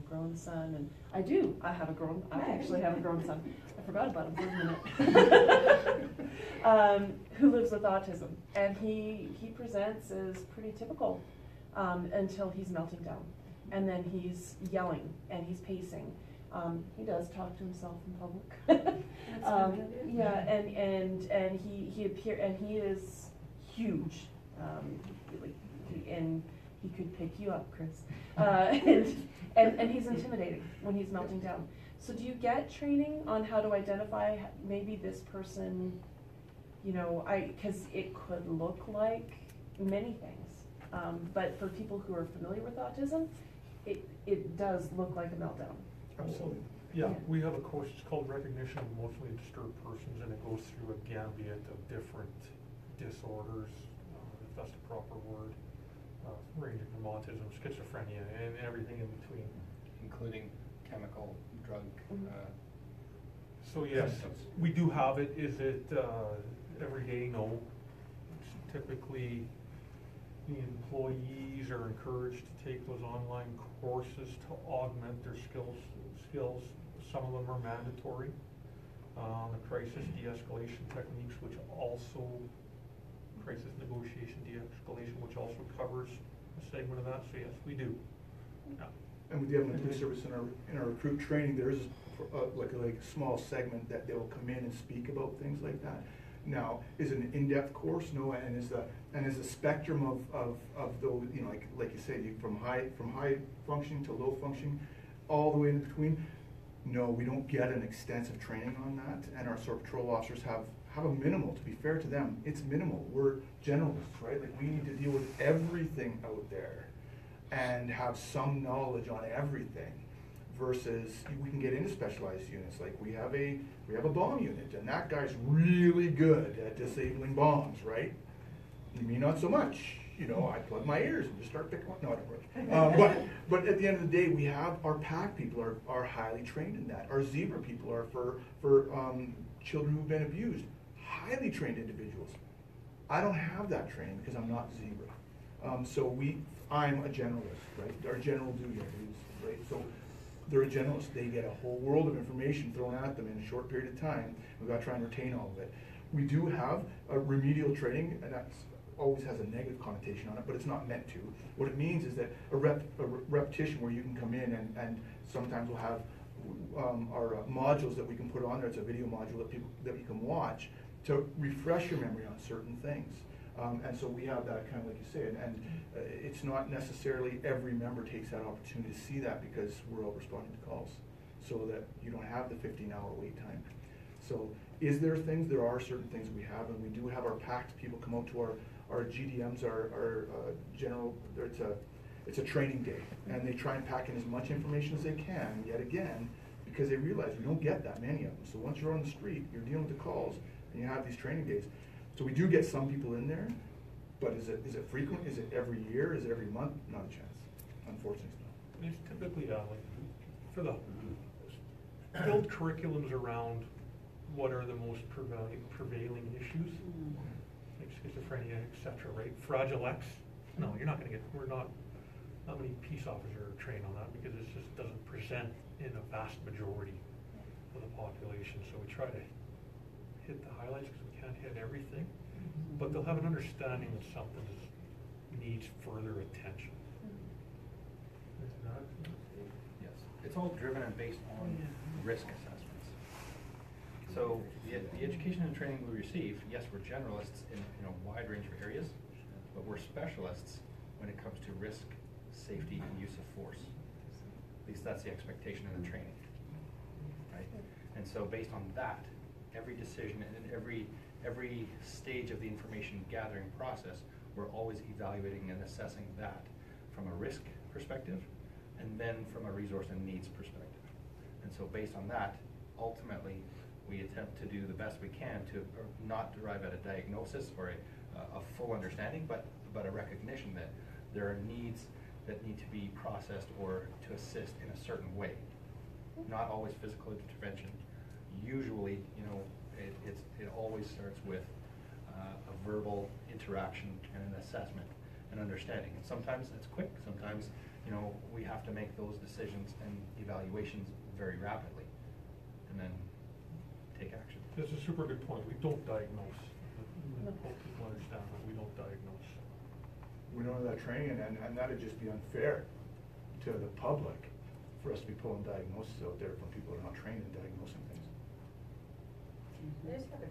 grown son, and I actually have a grown son. I forgot about him for a minute. Who lives with autism, and he presents as pretty typical until he's melting down, and then he's yelling and he's pacing. He does talk to himself in public. Yeah, and he is huge. And he could pick you up, Chris. And he's intimidating when he's melting down. So do you get training on how to identify maybe this person, because it could look like many things. But for people who are familiar with autism, it does look like a meltdown. Absolutely. Yeah, we have a course, it's called Recognition of Emotionally Disturbed Persons, and it goes through a gambit of different disorders, if that's the proper word, ranging from autism, schizophrenia, and everything in between. Including chemical, drug. So yes, we do have it. Is it every day? No. It's typically the employees are encouraged to take those online courses to augment their skills. Some of them are mandatory. The crisis de-escalation techniques, which also crisis negotiation de-escalation, which also covers a segment of that. So yes, we do. Yeah. And with the Edmonton Police Service in our recruit training, there is like a small segment that they will come in and speak about things like that. Now, is it an in-depth course? No, and is the spectrum of those, like you said, from high functioning to low functioning, all the way in between? No, we don't get an extensive training on that, and our SOAR patrol officers have a minimal. To be fair to them, it's minimal. We're generalists, right? Like, we need to deal with everything out there and have some knowledge on everything, versus we can get into specialized units. Like, we have a bomb unit, and that guy's really good at disabling bombs, right? Me, not so much. I plug my ears and just start picking one. No, I don't really. But at the end of the day, we have our PAC people are highly trained in that. Our zebra people are for children who've been abused, highly trained individuals. I don't have that training because I'm not zebra. I'm a generalist, right? Our general duty, right? So they're a generalist. They get a whole world of information thrown at them in a short period of time. We've got to try and retain all of it. We do have a remedial training, and that always has a negative connotation on it, but it's not meant to. What it means is that a repetition where you can come in and sometimes we'll have our modules that we can put on there. It's a video module that you can watch to refresh your memory on certain things. And so we have that, kind of like you say, and it's not necessarily every member takes that opportunity to see that, because we're all responding to calls, so that you don't have the 15-hour wait time. So is there things? There are certain things we have, and we do have our PACT people come out to our GDMs, our general, it's a training day, and they try and pack in as much information as they can, yet again, because they realize we don't get that many of them. So once you're on the street, you're dealing with the calls, and you have these training days. So we do get some people in there, but is it frequent? Is it every year? Is it every month? Not a chance. Unfortunately, it's not. It's typically like for the build curriculums around what are the most prevailing issues, like schizophrenia, etc. Right? Fragile X. No, you're not going to get. We're not many peace officers are trained on that, because it just doesn't present in a vast majority of the population. So we try to hit the highlights, because we can't hit everything, but they'll have an understanding that something needs further attention. Yes, it's all driven and based on risk assessments. So the education and training we receive, yes, we're generalists in a wide range of areas, but we're specialists when it comes to risk, safety, and use of force. At least that's the expectation in the training, right? And so based on that, every decision and every stage of the information gathering process, we're always evaluating and assessing that from a risk perspective, and then from a resource and needs perspective. And so based on that, ultimately, we attempt to do the best we can to not arrive at a diagnosis or a full understanding, but a recognition that there are needs that need to be processed or to assist in a certain way. Not always physical intervention. Usually, it always starts with a verbal interaction and an assessment and understanding. And sometimes it's quick, sometimes you know, we have to make those decisions and evaluations very rapidly, and then take action. That's a super good point. We don't diagnose. I No. hope people understand that we don't diagnose. We don't have that training, and that'd just be unfair to the public for us to be pulling diagnoses out there from people that are not trained in diagnosing things. I just have a